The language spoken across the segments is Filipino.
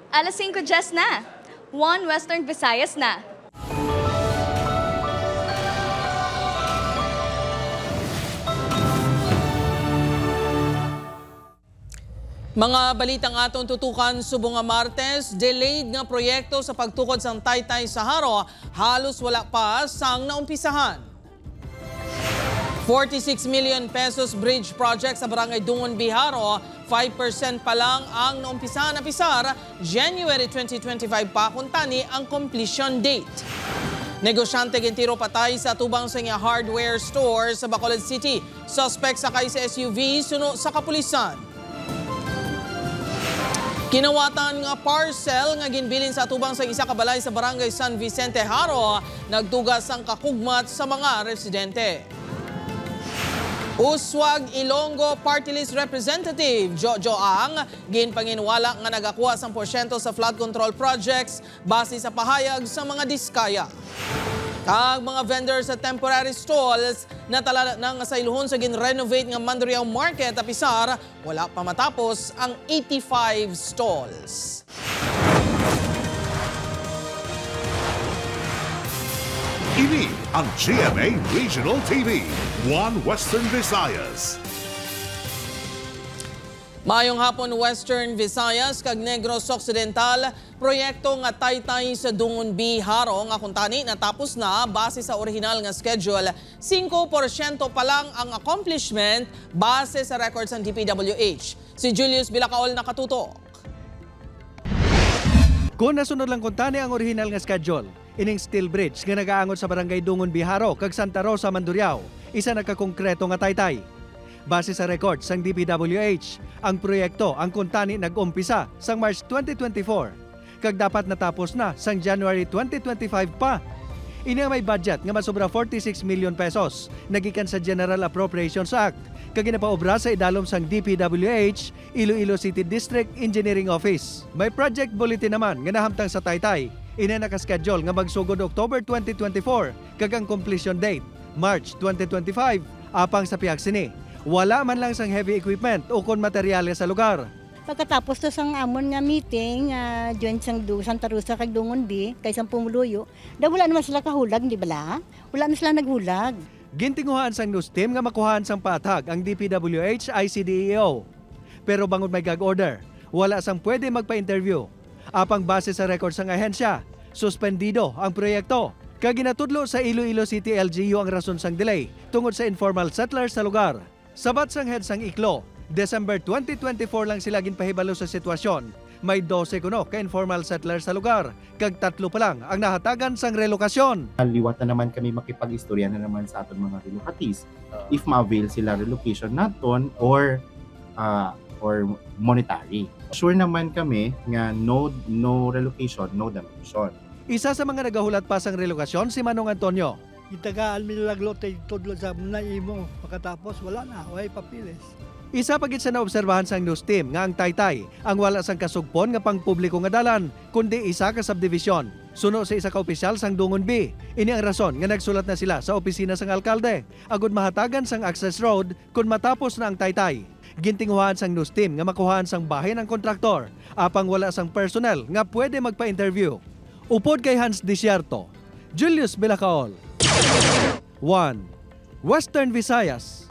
Alas 5:10 na. 1 Western Visayas na. Mga balitang atong tutukan subong nga Martes, delayed nga proyekto sa pagtukod sang Taytay sa Haro, halos wala pa sang naumpisahan. 46 million pesos bridge project sa Barangay Dungon Biharo, 5% pa lang ang naumpisahan na pisar, January 2025 pa kuntani ang completion date. Negosyante gintiro patay sa tubang sa nga hardware store sa Bacolod City. Suspect sakay sa SUV suno sa kapulisan. Kinawatan nga parcel nga ginbilin sa tubang sa isa ka balay sa Barangay San Vicente Haro, nagdugas ang kakugmat sa mga residente. Uswag Ilonggo Party List Representative Jojo Ang ginpanginwala nga nagakuha 10% sa flood control projects base sa pahayag sa mga diskaya. Kag mga vendors sa temporary stalls natala nang sa iluhon sa gin-renovate nga Mandurriao Market apisar, wala pa matapos ang 85 stalls. Ini ang GMA Regional TV, 1 Western Visayas. Mayong hapon Western Visayas kag Negros Occidental, proyekto nga Taytay sa Dungon Biharo nga kuntani natapos na base sa original nga schedule. 5% pa lang ang accomplishment base sa records ng DPWH. Si Julius Bilacaol nakatutok. Kung nasunod lang kuntani ang original nga schedule, ining steel bridge nga nagaangot sa Barangay Dungon Biharo kag Santa Rosa, Mandurriao, isa nagkakongkreto nga Taytay. Base sa records sang DPWH, ang proyekto ang kuntani nag-umpisa sang March 2024 kag dapat natapos na sang January 2025 pa. Ini may budget nga masobra 46 million pesos nagikan sa General Appropriations Act kag ginapaobra sa idalom sang DPWH Iloilo City District Engineering Office. May project bulletin naman nga nahamtang sa Taytay. Ina naka-schedule nga magsugod October 2024 kag ang completion date March 2025 apang sa pihak sini. Wala man lang sang heavy equipment o kon materyales sa lugar. Pagkatapos to sang amon nga meeting, joint sang Santa Rosa kag Dungon B, kay sang Pumuluyo, wala naman sila kahulag, di bala? Wala na sila naghulag. Gintinguhan sang news team nga makuhaan sang patag ang DPWH ICDEO. Pero bangod may gag order, wala sang pwede magpa-interview. Apang base sa record sang ahensya, suspendido ang proyekto. Kag ginatudlo sa Iloilo City LGU ang rason sang delay tungod sa informal settlers sa lugar. Sabat sang head sang Iklo, December 2024 lang sila ginpahibalo sa sitwasyon. May 12 kuno ka informal settlers sa lugar, kag 3 pa lang ang nahatagan sang relokasyon. Liwat na naman kami makipag-istorya na naman sa aton mga relocatees. If ma-avail sila relocation naton or monetary. Sure naman kami nga no relocation, no demolition. Isa sa mga nagahulat pa sang relokasyon si Manong Antonio. Itagaan mi laglote tudlo sa naimo pagkatapos wala na, way papilis. Isa pagit sa naobserbahan sang news team nga ang Taytay ang wala sang kasugpon nga pangpubliko nga dalan kundi isa ka subdivision. Suno sa isa ka opisyal sang Dungon B. Ini ang rason nga nagsulat na sila sa opisina sang alkalde agud mahatagan sang access road kung matapos na ang Taytay. Gintinguhan sang news team nga makuhaan sang bahay ng kontraktor apang wala sang personnel nga pwede magpa-interview. Upod kay Hans Desierto, Julius Bilacaol, 1 Western Visayas.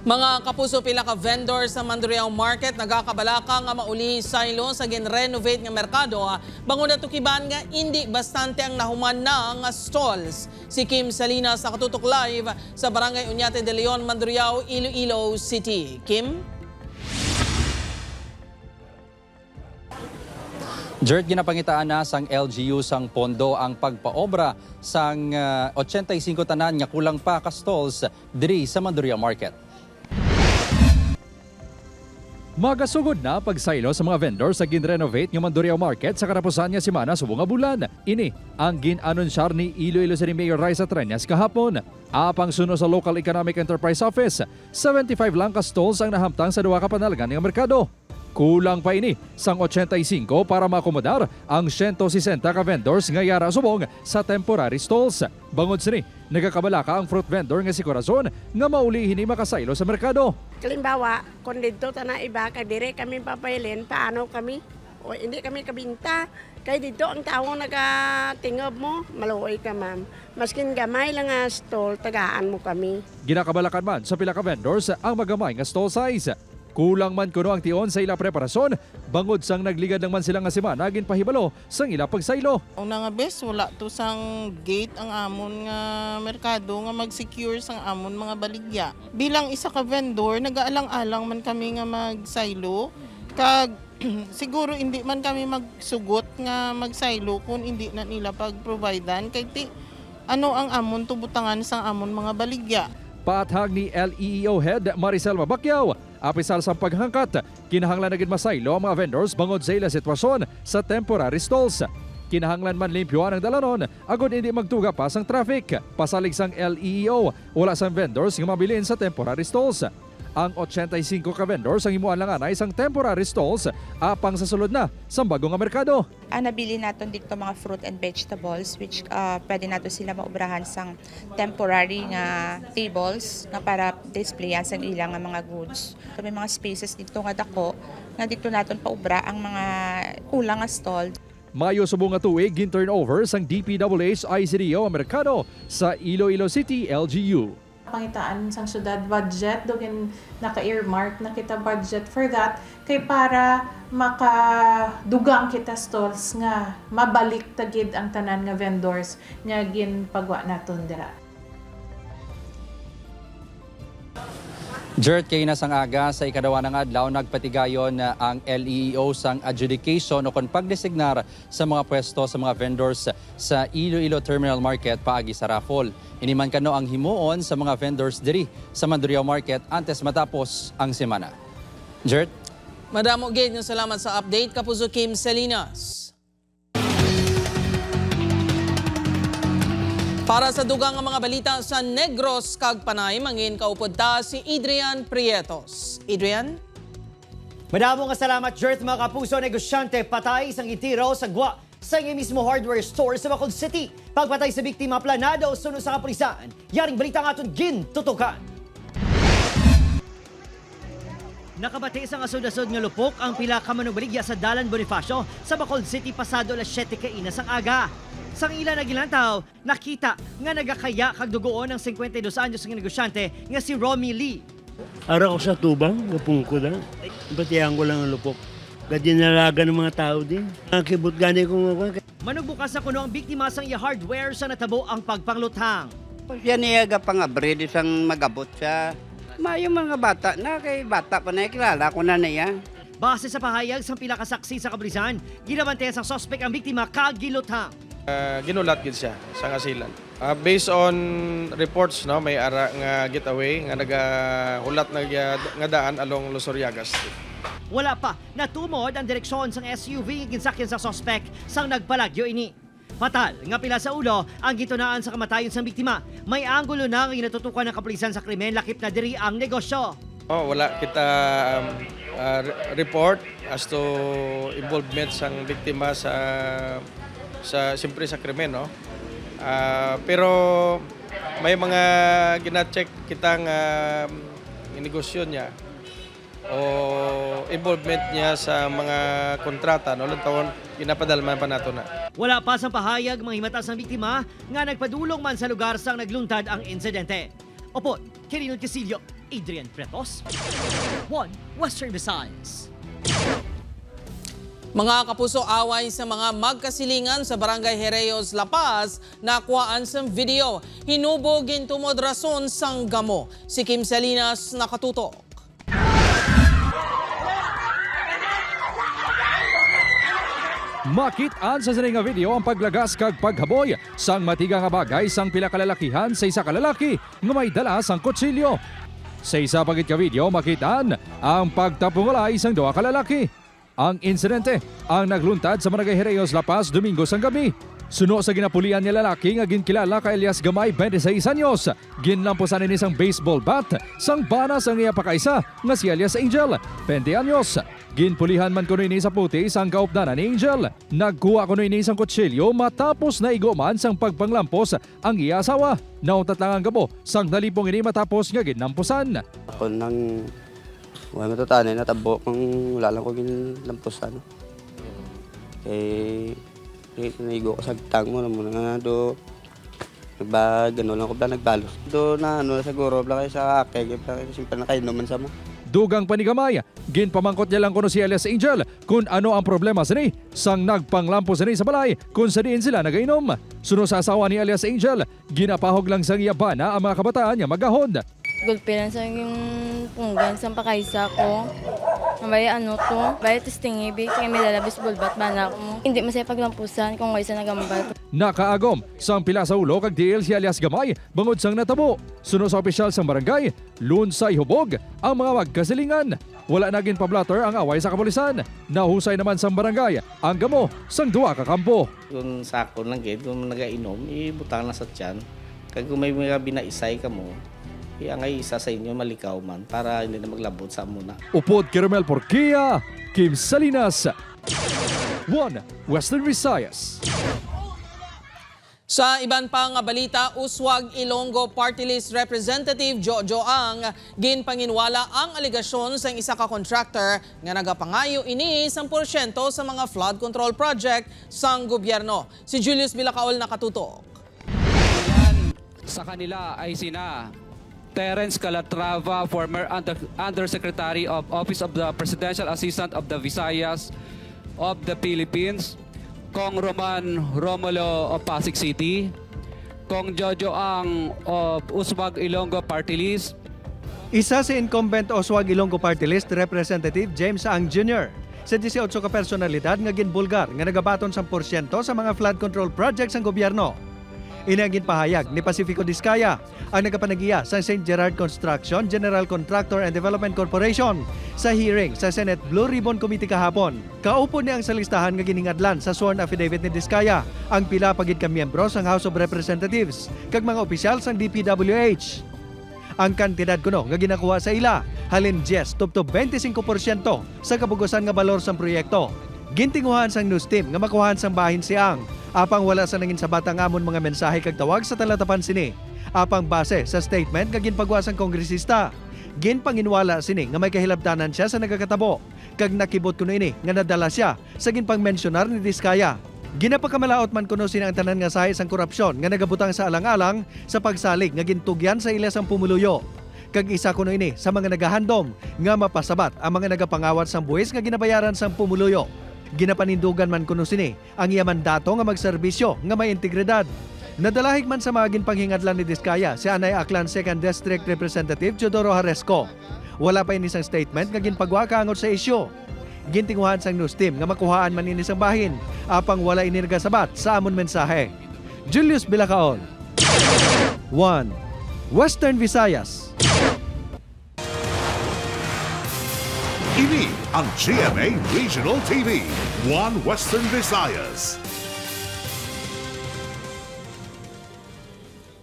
Mga kapuso, pila ka vendor sa Mandurriao Market nagakabalaka nga mauli saylo sa gin-renovate nga merkado bangon na tukiban nga hindi bastante ang nahuman na nga stalls. Si Kim Salinas nakatutok live sa Barangay Uñate de Leon, Mandurriao, Iloilo City. Kim? Jert, ginapangitaan na sang LGU sang pondo ang pagpaobra sang 85 tanan nga kulang pa ka stalls diri sa Mandurriao Market. Magasugod na pagsaylo sa mga vendor sa gin-renovate nga Mandurriao Market sa karapusan nga semana subong nga bulan. Ini ang gin-anunsyar ni Iloilo City Mayor Raisa Treñas kahapon. Apang suno sa Local Economic Enterprise Office, 75 lang ka stalls ang nahamtang sa duwa ka panalgan nga merkado. Kulang pa ini sang 85 para maakomodar ang 160 ka vendors nga yara subong sa temporary stalls. Bangod sini, nagakabalaka ang fruit vendor nga si Corazon nga mauli hini makasaylo sa merkado. Kalimbawa, kung dito na iba, kadire kami papailin, paano kami? O hindi kami kabinta. Kaya dito ang taong nagatingob mo, maluoy ka ma'am. Maskin gamay lang nga stall, tagaan mo kami. Ginakabalakan man sa pila ka vendors ang magamay nga stall size. Kulang man kuno ang tion sa ila preparasyon, bangod sang nagligad lang man sila nga semana ginpahibalo sang ila pagsaylo. Ang nga bes, wala to sang gate ang amon nga merkado nga mag-secure sang amon mga baligya. Bilang isa ka vendor, nagaalang-alang man kami nga magsaylo. Kag siguro hindi man kami magsugot nga magsaylo kung hindi na nila pag-providean kay ano ang amon tubutangan sang amon mga baligya. Paathag ni LEEO Head Maricel Mabakyaw, apisal sa paghangkat, kinahanglan na gid masaylo ang mga vendors bangod sa ila sitwasyon sa temporary stalls. Kinahanglan man limpyoan ang dalanon, agod hindi magtuga pa sang traffic. Pasalig sang LEEO, wala sang vendors nga mabilin sa temporary stalls. Ang 85 ka vendors ang himuan lang anay sang temporary stalls apang sa sulod na sa bagong merkado. Nabili natin dito mga fruit and vegetables which pwede nato sila maubrahan sang temporary nga tables nga para displayan sang ilang nga mga goods. May mga spaces dito nga dako nga dito naton paubra ang mga kulang nga stall. Mayo subong nga tuig gin turnover sang DPWH ICDO ang merkado sa Iloilo City, LGU. Pangitaan sang syudad budget, doon naka-earmark na kita budget for that, kay para makadugang kita stalls nga mabalik tagid ang tanan nga vendors nga ginpagwa naton dira. Jert, kay nasang aga sa ikadawa ng adlaw, nagpatigayon ang LEEO sang adjudication o kon pagdesignar sa mga pwesto sa mga vendors sa Iloilo Terminal Market paagi sa raffle. Iniman kano ang himuon sa mga vendors diri sa Mandurriao Market antes matapos ang semana. Jert? Madamo gid nga salamat sa update, Kapuso Kim Salinas. Para sa dugang nga mga balita sa Negros kag Panay, mangin kaupod ta si Adrian Prietos. Adrian? Madamo nga salamat, Jert, mga kapuso. Negosyante patay sang itiro sa gwa sa mismo hardware store sa Bacolod City. Pagpatay sa biktima planado sunod sa kapulisan. Yaring balita nga aton gintutukan. Nakabati sa asod-asod nga lupok ang pila ka manugbaligya sa Dalan Bonifacio sa Bacolod City pasado alas 7 kainas ang aga. Sang ila nagilantaw, nakita nga nagakaya kag dugoon ng 52 anyos nga negosyante nga si Romy Lee. Ara ko sa tubang, gapong ko lang. Batihan ko lang ang lupok. Gadinalaga ng mga tao din. Nakibot gani ko nga. Manugbukas sa kuno ang biktima sang iya hardware sa natabo ang pagpangluthang. Yan iyaga pang abrid isang magabot siya. Yung mga bata na kay bata pa na kilala ko na niya. Base sa pahayag sang pila ka saksi sa kapulisan, ginabantayan sa suspect ang biktima kag giluthang. Ginulat gid siya sa asilan. Based on reports, no, may ara nga getaway nga nagahulat nga daan along Losoriaga Street. Wala pa natumod ang direksyon sang SUV ginsakyan sa suspect sang nagpalagyo ini. Fatal nga pila sa ulo ang gitunaan sa kamatayon sang biktima. May anggulo na nga ginatutukan ng kapulisan sa krimen, lakip na diri ang negosyo. Wala kita report as to involvement sang biktima siyempre sa krimen, no? Pero may mga gina-check kitang negosyo niya o involvement niya sa mga kontrata, no? Lang taon ginapadalman pa nato na. Wala pa sa pahayag mga himata sang biktima nga nagpadulong man sa lugar sang nagluntad ang insidente. Opo, Kirinal Casillo, Adrian Prietos, One Western Visayas. Mga kapuso, away sa mga magkasilingan sa Barangay Herreos, La Paz, nakuhaan sa video. Hinubogin tumod rason sang gamo. Si Kim Salinas nakatutok. Makit-an sa sining nga video ang paglagas kag paghaboy sang matiga nga bagay sang pila kalalakihan sa isa ka lalaki nga may dala sang kutsilyo. Sa isa pagit ka video, makit-an ang pagtapungulay sang duha ka lalaki. Ang insidente ang nagluntad sa Barangay Herreos, La Paz, Domingo sang gabi. Suno sa ginapulian niya lalaki nga ginkilala ka Elias Gamay, 26 anyos. Ginlampusan ni isang baseball bat sang bana sang iya pakaisa nga si Elias Angel, 20 anyos. Ginpulihan man kuno ini sa puti sang kaupdanan ni Angel. Nagkuha kuno ini isang kutsilyo matapos na iguman sang pagpanglampos ang iya asawa. Nauntat lang ang gabo sang nalipong ini matapos nga ginampusan. Ako nang wala matutanay na tabo kung wala lang ko ginlampusan. Kay naigo ko sa gitang mo naman nga do. Gano'n lang ko ba nagbalos. Do na ano siguro bla kay sa akin, kay simple na kayo naman sa mo. Dugang panigamay, ginpamangkot niya lang kuno si Elias Angel kung ano ang problema sa ni. Sang nagpanglampo sa ni sa balay kung sa diin sila nagainom. Suno sa asawa ni Elias Angel, ginapahog lang sang iyabana ang mga kabataan niya magahon. Gulpi lang sa yung punggan sa pakaysa ko. May ano to, may testing ibig, kaya may lalabis bulbat ba na ako. Hindi masaya paglampusan kung may isa nagambat. Nakaagom sang pila sa ulo kag DL si Elias Gamay bangod sang natabo. Suno sa opisyal sang barangay, lunsay hubog ang mga magkasilingan. Wala naging pablatter ang away sa kapulisan. Nahusay naman sang barangay ang gamo sang duwa ka kampo. Kung sakon lang gid, kung nagainom, ibutang na sa tiyan. Kag kung may mga binaisay ka mo, ang ay isa sa inyo malikaw man para hindi na maglabot sa muna. Upod Caramel Porquia, Kim Salinas, 1 Western Visayas. Sa iban pang balita, Uswag Ilonggo Party List Representative Jojo Ang ginpanginwala ang aligasyon sa isa ka contractor nga nagapangayo ini 10% sa mga flood control project sang gobyerno. Si Julius Bilacaol nakatutok. Sa kanila ay sina Terence Calatrava, former Undersecretary of Office of the Presidential Assistant of the Visayas of the Philippines, Kong Roman Romulo of Pasig City, Kong Jojo Ang of Uswag Ilonggo Party List. Isa si incumbent Uswag Ilonggo Party List Representative James Ang Jr. Sa 18 ka personalidad nga ginbulgar nga nagabaton 10% sa mga flood control projects ng gobyerno. Inagin pahayag ni Pacifico Diskaya ang nagapanagiya sa St. Gerard Construction General Contractor and Development Corporation sa hearing sa Senate Blue Ribbon Committee kahapon. Kaupo niya ang sa listahan nga giningadlan sa sworn affidavit ni Diskaya ang pila pagid ka miyembro sang House of Representatives kag mga opisyal sang DPWH. Ang kantidad kuno nga ginakuha sa ila halin 10 to 25% sa kabugusan nga balor sang proyekto. Gintinguhan sang news team nga makuhaan sang bahin si Ang. Apang wala sa nangin sabat ang amon mga mensahe kag tawag sa talatapan sini. Apang base sa statement nga ginpagawa sang kongresista. Ginpanginwala sini nga may kahilabtanan siya sa nagakatabo. Kag nakibot kuno ini nga nadala siya sa ginpangmensyonar ni Diskaya. Ginapakamalaot man kuno sini ang tanan nga sahi sang korupsyon nga nagabutang sa alang-alang sa pagsalig nga gintugyan sa ilas ang pumuluyo. Kag isa kuno ini sa mga nagahandom nga mapasabat ang mga nagapangawat sang buwis nga ginabayaran sang pumuluyo. Ginapanindugan man kuno sini ang iya mandato nga magserbisyo nga may integridad. Nadalahig man sa mga ginpanghingadlan ni Diskaya si Anay Aklan 2nd District Representative Teodoro Haresco. Wala pa ini isang statement nga ginpagwa kaangot sa isyu. Gintinguhan sang news team nga makuhaan man ini sang bahin apang wala ini nagasabat sa amon mensahe. Julius Bilacaol, 1 Western Visayas. Ini ang GMA Regional TV, 1 Western Visayas.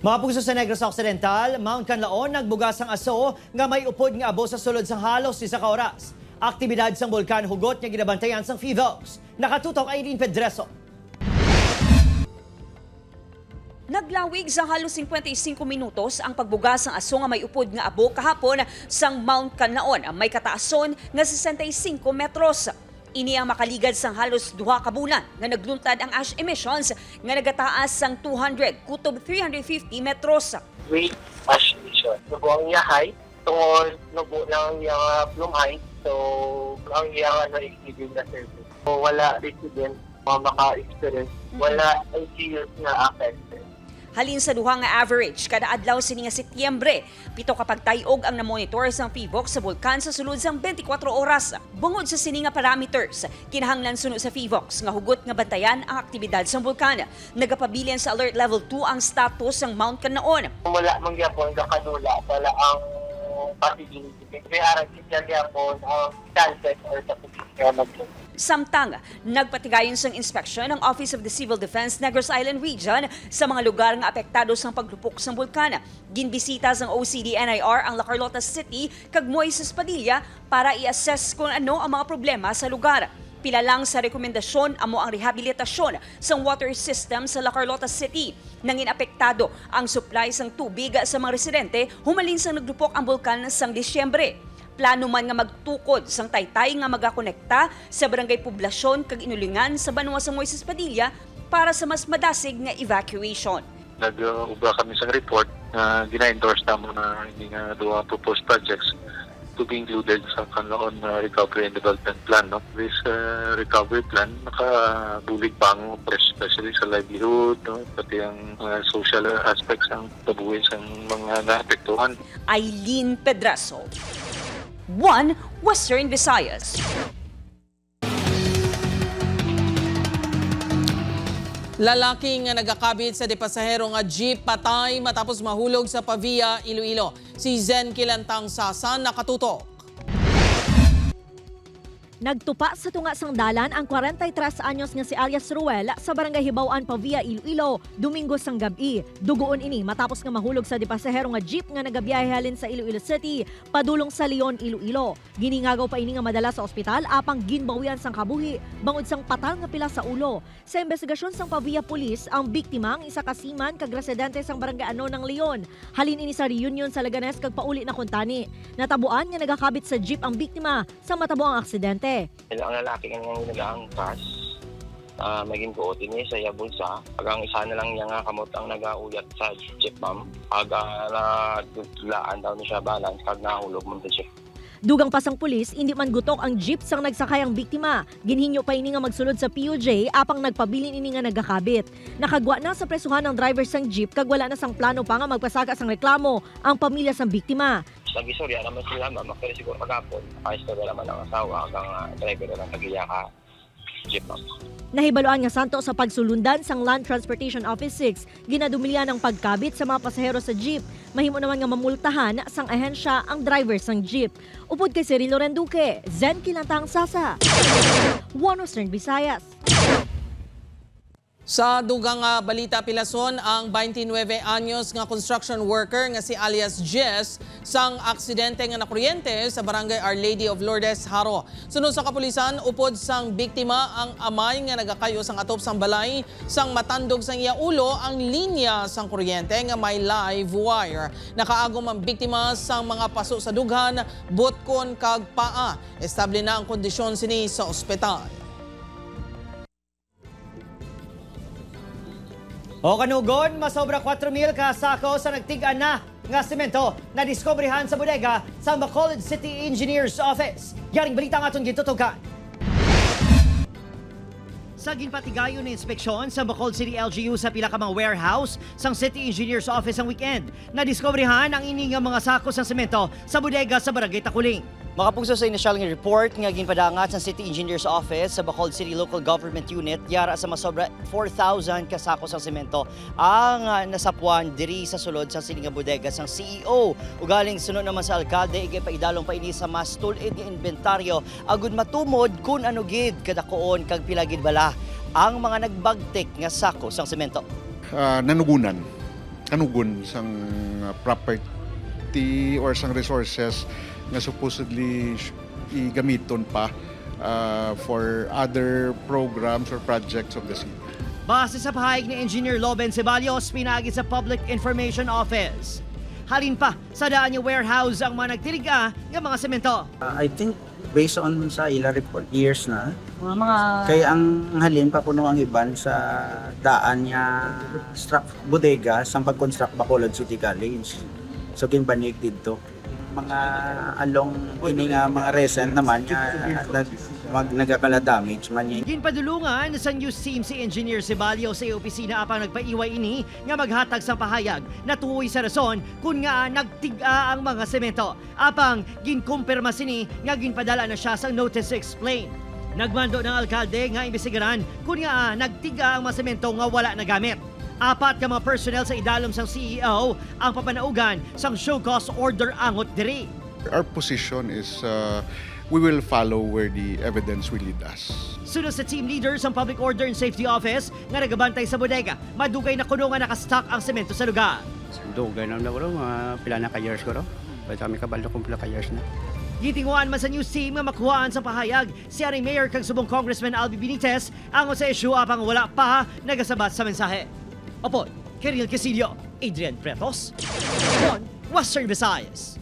Mga puso sa Negros Occidental, Mount Canlaon nagbugas ang aso nga may upod nga abo sa sulod sang halos 1 ka oras. Aktibidad sang bulkan hugot nga ginabantayan sang Fivox. Nakatutok Irene Pedreso. Naglawig sa halos 55 minutos ang pagbugas ng aso nga may upod nga abo kahapon sang Mount Canlaon ang may kataason nga 65 metros. Ini ang makaligad sang halos 2 ka bulan nga nagluntad ang ash emissions nga nagataas sang 200 kutob 350 metros. With ash emission, nubo ang yahay, tungod nubo lang yung plume height, so ang yung exceeding na service. So wala resident mga maka-experience, wala ICUs na affected. Halin sa duha nga average, kada adlaw sini nga Setyembre, 7 ka pagtayog ang namonitor sang Fivox sa bulkan sa sulod sang 24 oras. Bungod sa sini nga parameters, kinahanglan suno sa Fivox nga hugot nga bantayan ang aktibidad sang bulkan. Nagapabilin sa alert level 2 ang status sang Mount Canlaon. Wala man gyapon kakadula, wala ang possibility. Kaya aran siya gyapon ang chances or sa pagkakamaglong. Samtang, nagpatigayon sang inspeksyon ng Office of the Civil Defense Negros Island Region sa mga lugar nga apektado sang paglupok sang bulkan. Ginbisita sang OCD-NIR ang La Carlota City kag Moises Padilla para i-assess kung ano ang mga problema sa lugar. Pila lang sa rekomendasyon amo ang rehabilitasyon sang water system sa La Carlota City. Nangin apektado ang supply sang tubig sa mga residente humalin sang naglupok ang bulkan sang Disyembre. plano man nga magtukod sang taytay nga magakonekta sa barangay poblasyon kag inulingan sa Banwa sa Moises Padilla para sa mas madasig nga evacuation. Nag-ubra kami sa report na gina-endorse namo na hindi nga duwa proposed projects to be included sa kanilang recovery and development plan. No? This recovery plan nakabulig pa ang especially sa livelihood, no? Pati ang social aspects ng tabuhin sa mga naapektuhan. Aileen Pedraso, 1 Western Visayas. Lalaki nga nagakabit sa depasahero nga jeep patay matapos mahulog sa Pavia, Iloilo. Si Zen Kilantang Sasa nakatutok. Nagtupa sa tunga sang dalan ang 43 anyos nga si alias Ruel sa barangay Hibaw-an, Pavia, Iloilo, Domingo sang gabi. Dugoon ini matapos nga mahulog sa depasahero nga jeep nga nagabiyahe halin sa Iloilo City, padulong sa Leon, Iloilo. Giningagaw pa ini nga madala sa ospital apang ginbawian sang kabuhi, bangod sang patal nga pila sa ulo. Sa investigasyon sang Pavia Police, ang biktima ang isa ka seaman kag residente sang barangay Ano ng Leon. Halin ini sa reunion sa Laganes kag pauli na kuntani. Natabuan nga nagakabit sa jeep ang biktima sa matabuang aksidente. Ang lalaki nga nag-aangkas, maging buot ini sa iya bulsa. Agang isa na lang niya nga kamot ang nag-auyat sa jeep, ma'am. Nagtulaan daw niya siya balance kag nahulog mo sa jeep. Dugang pasang pulis, hindi man gutok ang jeep sang nagsakay ang biktima. Ginhinyo pa ini nga magsulod sa POJ apang nagpabilin ini nga nagakabit. Nakagwa na sa presuhan ng driver sang jeep kag wala na sang plano pa nga magpasaka sang reklamo ang pamilya sang biktima. Sa gistorya naman sila, ma'am, pero siguro magapon. Istorya naman ang asawa hanggang driver na tagiya ka jeep, ma'am. Nahibaluan nga santo sa pagsulundan sang Land Transportation Office 6, ginadumilyan ang pagkabit sa mga pasahero sa jeep. Mahimo naman nga mamultahan sang ahensya ang driver sang jeep. Upod kay Cirilo Renduque, Zen Kilantang Sasa, 1 Western Visayas. Sa dugang balita pilason, ang 29 anyos nga construction worker nga si alias Jess sang aksidente nga nakuryente sa barangay Our Lady of Lourdes, Haro. Sunod sa kapulisan, upod sang biktima ang amay nga nagakayo sang atop sang balay sang matandog sang iya ulo ang linya sang kuryente nga may live wire. Nakaagom ang biktima sang mga paso sa dughan, butkon kag paa. Estable na ang kondisyon sini sa ospital. O kanugon, masobra 4,000 ka sako sa nagtigan na nga semento na diskobrehan sa bodega sa Bacolod City Engineers Office. Yaring balita nga itong gitutukan. Sa ginpatigayon na inspeksyon sa Bacolod City LGU sa pila ka mga warehouse sang City Engineers Office ang weekend, nadiskobrehan ang iningang mga sako sa semento sa bodega sa Barangay Takuling. Makapugso sa inisyal ng report nga ginpadangat sa City Engineers Office sa Bacolod City Local Government Unit, yara sa masobra 4,000 kasako sa semento ang nasapuan diri sa sulod sa sininga bodega sang CEO. Ugaling sunod naman sa alkalde, igay paidalong pa ini sa mas tulid nga inventaryo agud matumod kung ano gid kadakoon kag pila gid bala ang mga nagbagtik nga sako sang semento. Nanugunan sang property or sang resources nga supposedly igamiton pa for other programs or projects of the city. Base sa pahayag ni Engineer Loben Ceballos, pinagi sa Public Information Office. Halin pa sa daan yung warehouse ang mga nagtiriga ng mga semento. I think based on sa ila report, years na, kaya ang halin pa puno ang iban sa daan niya bodega sa pag-construct Bacolod City College. So kinbanig dito. Mga along ini nga mga recent naman nagakala damage man yan. Ginpadulungan sa news team si Engineer Ceballos sa opisina apang nagpaiway ini nga maghatag sa pahayag na tuoy sa rason kung nga nagtiga ang mga semento. Apang ginkumpirma sini nga ginpadala na siya sa notice to explain. Nagmando ng alkalde nga imbestigaran kung nga nagtiga ang mga semento nga wala nagamit. Apat ka mga personnel sa idalom sang CEO ang papanaugan sang show cause order angot diri. Our position is we will follow where the evidence will lead us. Sunod sa team leader sa Public Order and Safety Office nga nagabantay sa bodega, madugay na kuno nga nakastock ang semento sa lugar. Dugay na ko pila na ka years ko ro. Basta kami kabalo kung pila ka years na. Gitinguan man sa news team nga makuhaan sa pahayag si Aring Mayor kag subong Congressman Albi Benitez ang sa issue apang wala pa nagasabat sa mensahe. Opo, Kirill Casillo, Adrian Pretos, 1 Western Visayas.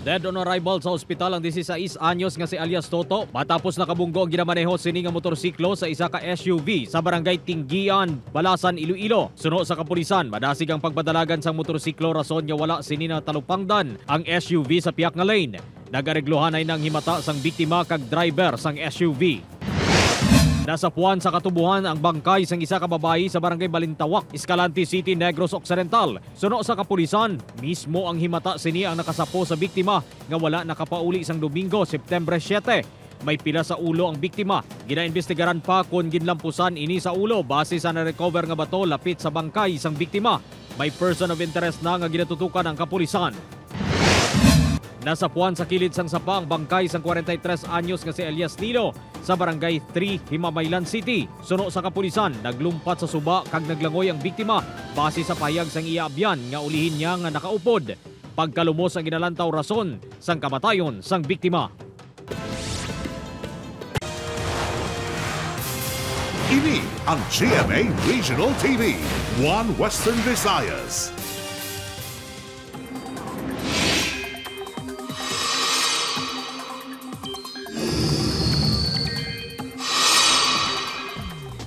Dead on arrival sa ospital ang 16 anyos nga si alias Toto matapos nakabunggo ang ginamaneho sini nga motorsiklo sa isa ka SUV sa barangay Tinggian, Balasan, Iloilo. Suno sa kapulisan, madasig ang pagpadalagan sang motorsiklo rason nga wala sini na talupangdan ang SUV sa piyak nga lane. Nagaregluhan ay nang himata sang biktima kag driver sang SUV. Nasapuan sa katubuhan ang bangkay sang isa ka babayi sa barangay Balintawak, Escalante City, Negros Occidental. Suno sa kapulisan, mismo ang himata sini ang nakasapo sa biktima nga wala nakapauli sang Domingo, September 7. May pila sa ulo ang biktima. Ginaimbestigaran pa kung ginlampusan ini sa ulo base sa na-recover nga bato lapit sa bangkay sang biktima. May person of interest na nga ginatutukan ang kapulisan. Nasapuan sa kilid sang sapa ang bangkay sang 43 anyos nga si Elias Nilo sa barangay 3, Himamaylan City. Suno sa kapulisan, naglumpat sa suba kag naglangoy ang biktima base sa payag sang iabyan nga ulihin niya nga nakaupod. Pagkalumos ang ginalantaw rason sang kamatayon sang biktima. Ini ang GMA Regional TV, One Western Visayas.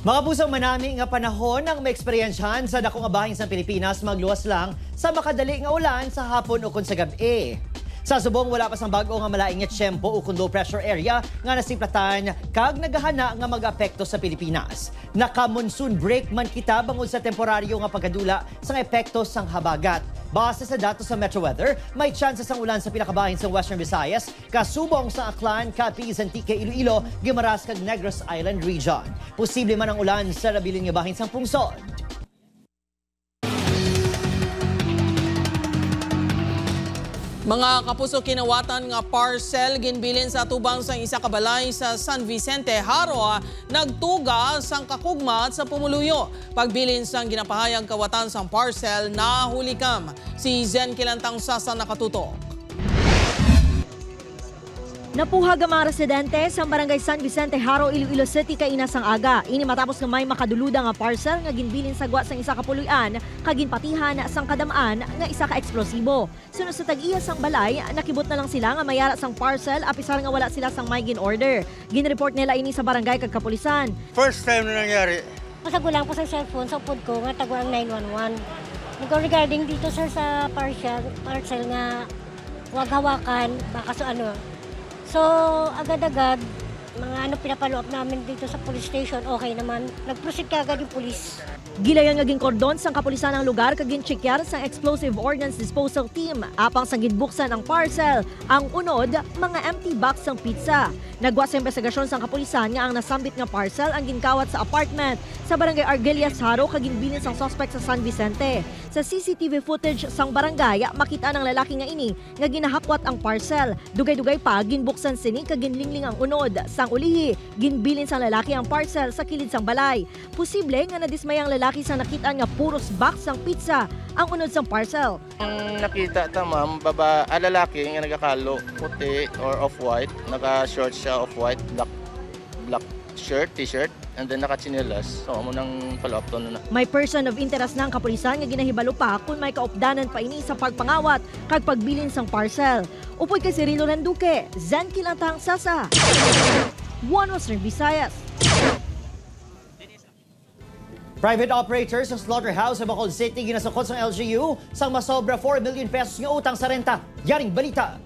Mga pusong manami nga panahon ang may eksperyensyahan sa dakong abahin sa Pilipinas magluwas lang sa makadali nga ulan sa hapon o kun sa gabi. Sa subong wala pa sang bago nga malaing nga tiyempo o kun low pressure area nga nasimplatan kag nagahana nga mag-apekto sa Pilipinas. Naka-monsoon break man kita bangod sa temporaryo nga pagkadula sang epekto sang habagat. Base sa datos sa Metro Weather, may tsansa sang ulan sa pinakabahin sa Western Visayas, kasubong sa Aklan, Capiz, Antique, Iloilo, Guimaras kag Negros Island Region. Posible man ang ulan sa labilin nga bahin sang pungsod. Mga kapuso, kinawatan nga parcel ginbilin sa tubang sang isa ka balay sa San Vicente, Haro, nagtuga sang kakugmat sa pumuluyo. Pagbilin sang ginapahayag kawatan sang parcel na hulikam. Si Zen Kilantang Sasa nakatutok. Napuhag ang mga residente sa barangay San Vicente, Haro, Iloilo City kainasang aga. Ini matapos nga may makaduluda nga parcel nga ginbilin sa gwa sang isa ka puluyan kaginpatihan sang kadamaan nga isa ka eksplosibo. Sunod sa tag-iya sang balay, nakibot na lang sila nga mayara sang parcel apisar nga wala sila sang may gin-order. Ginreport nila ini sa barangay kag kapulisan. First time na nangyari. Masagulang po sa cellphone sa pod ko nga tagwa ang 911. Regarding dito sir sa parcel nga wag hawakan baka so ano. So, agad-agad, mga pinapalo up namin dito sa police station, okay naman. Nag-proceed kaagad yung police. Gilayan nga gingkordon sang kapulisan ng lugar kag ginchekyar sang Explosive Ordnance Disposal Team. Apang sang ginbuksan ang parcel, ang unod, mga empty box sang pizza. Nagwa sa investigasyon sang kapulisan nga ang nasambit nga parcel ang ginkawat sa apartment sa barangay Argelias, Haro kag ginbilin sang suspect sa San Vicente. Sa CCTV footage sang barangay, makita ng lalaki nga ini nga ginahakwat ang parcel. Dugay-dugay pa ginbuksan sini kag ginlingling ang unod. Sang ulihi, ginbilin sang lalaki ang parcel sa kilid sang balay. Posible nga nadismay ang lalaki sa nakita nga puros box sang pizza ang unod sang parcel. Ang nakita ta ma'am, lalaki nga nagakalo, puti or off-white, naka-short siya off-white, black shirt, t-shirt, and then naka-chinelas. So, amo nang follow-up to na. May person of interest na ang kapulisan nga ginahibalo pa kung may kaupdanan pa ini sa pagpangawat kag pagbilin sang parcel. Upoy kay Cirilo Landuque, Zen Kilantang Sasa, One Western Visayas. Private operators sa slaughterhouse sa Bacolod City ginasukot sa LGU sang masobra 4 million pesos nga utang sa renta. Yaring balita.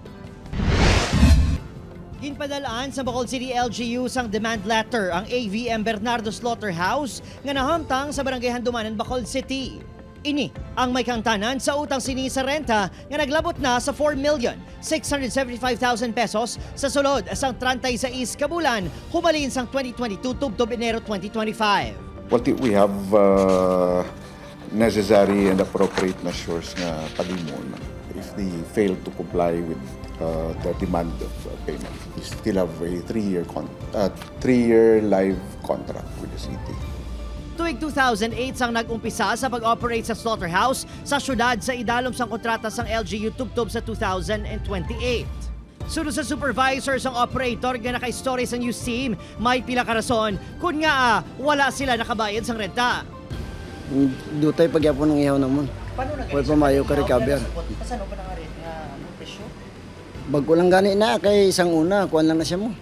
Ginpadalaan sa Bacolod City LGU sang demand letter ang AVM Bernardo Slaughterhouse nga nahamtang sa barangay Handumanan, Bacolod City. Ini ang may kangtanan sa utang sini sa renta nga naglabot na sa 4,675,000 pesos sa sulod sang 36 ka bulan hubalin sang 2022 tubtob Enero 2025. Well, we have necessary and appropriate measures na palimon if they fail to comply with the demand of payment. We still have a 3-year live contract with the city. Tuig 2008 sang nag-umpisa sa pag-operate sa slaughterhouse sa syudad sa idalom sang kontrata sang LGU tubtob sa 2028. Sunod sa supervisor sang operator nga naka-story sa news team, may pila ka rason kung nga wala sila nakabayad sang renta. Dutay pagyapon ng ihaw naman. Paano na Pwede pumayo ka recover. Kasano pa na nga rin nga presyo? Bago lang gani na kay isang una, kuan lang na siya mo.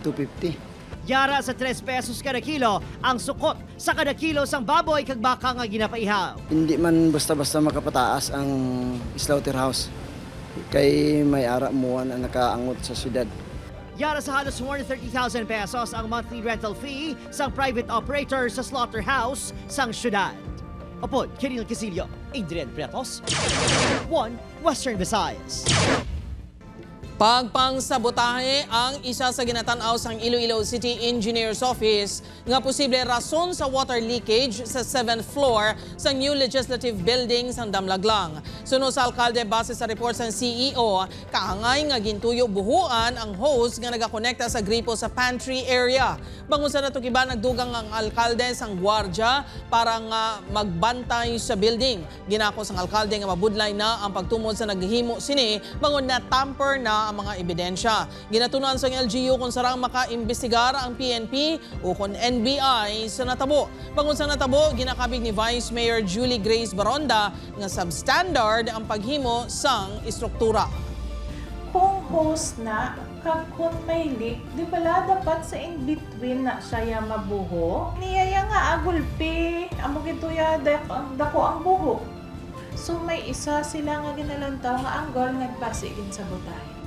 250. Yara sa 3 pesos kada kilo ang sukot sa kada kilo sang baboy kag baka nga ginapaihaw. Hindi man basta-basta makapataas ang slaughterhouse. Kay may ara muan ang nakaangot sa syudad. Yara sa halos 130,000 pesos ang monthly rental fee sang private operator sa slaughterhouse sang syudad. Upod, Kiril Casillo, Adrian Pretos, 1 Western Visayas. Pagpangsabotahe ang isa sa ginatanaw sang Iloilo City Engineer's Office nga posible rason sa water leakage sa 7th floor sa new legislative building sang Damlaglang. Suno sa alkalde base sa report sang CEO, kahangay nga gintuyo buhuan ang hose nga nagakonekta sa gripo sa pantry area. Bangon sa natukiban nagdugang ang alkalde sang gwardya para nga magbantay sa building. Ginako sang alkalde nga mabudlay na ang pagtumod sa naghihimo sini bangon na tamper na ang mga ebidensya. Ginatunan sa LGU kung sarang makaimbestigar ang PNP o kung NBI sa natabo. Bangon sa natabo, ginakabig ni Vice Mayor Julie Grace Baronda nga substandard ang paghimo sang istruktura. Kung host na, kag kung may leak, di pala dapat sa in-between na siya mabuho? Niyaya nga agulpi, amo gituya dako ang buho. So may isa sila nga ginalantaw nga anggol nagbasigin sa butahe.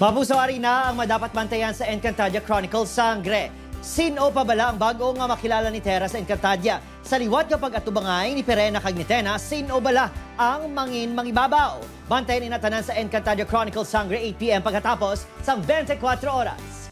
Mapusawari na ang madapat bantayan sa Encantadia Chronicles Sangre. Sino pa bala ang bago nga makilala ni Tera sa Encantadia? Sa liwat kapag atubangay ni Perena kag ni Tena, sino bala ang mangibabaw? Bantayan inatanan sa Encantadia Chronicles Sangre 8 PM pagkatapos sang 24 oras.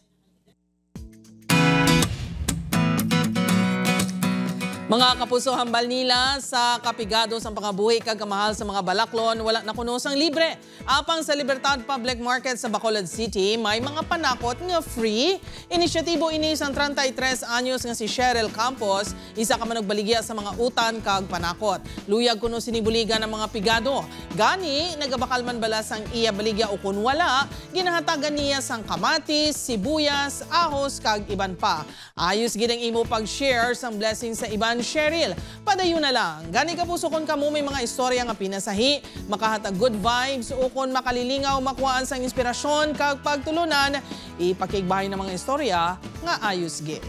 Mga kapuso, hambal nila sa kapigado sa pangabuhi kag kamahal sa mga balaklon, wala na kuno sang libre. Apang sa Libertad Public Market sa Bacolod City, may mga panakot nga free. Inisyatibo ini sang 33 anyos nga si Cheryl Campos, isa ka managbaligya sa mga utan kag panakot. Luyag kuno sinibuligan ng mga pigado. Gani, nagabakal man bala sang iya baligya o kun wala, ginahatagan niya sang kamatis, sibuyas, ahos kag iban pa. Ayos gidang imo pag-share sang blessing sa iban, Cheryl. Padayon na lang. Gani kapuso kon kamo may mga istorya nga pinasahi, makahatag good vibes o kon makalilingaw makuhaan sang inspirasyon kag pagtulunan, ipakigbahay ng mga istorya nga ayos gid.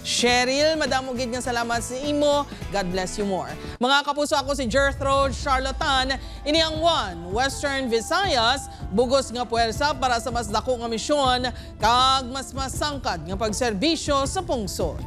Cheryl, madamo gid nga salamat sa imo. God bless you more. Mga kapuso, ako si Gertrude Charlatan. Ini ang 1 Western Visayas, bugos nga puwersa para sa mas dako nga misyon kag mas masangkad nga pagserbisyo sa pungsod.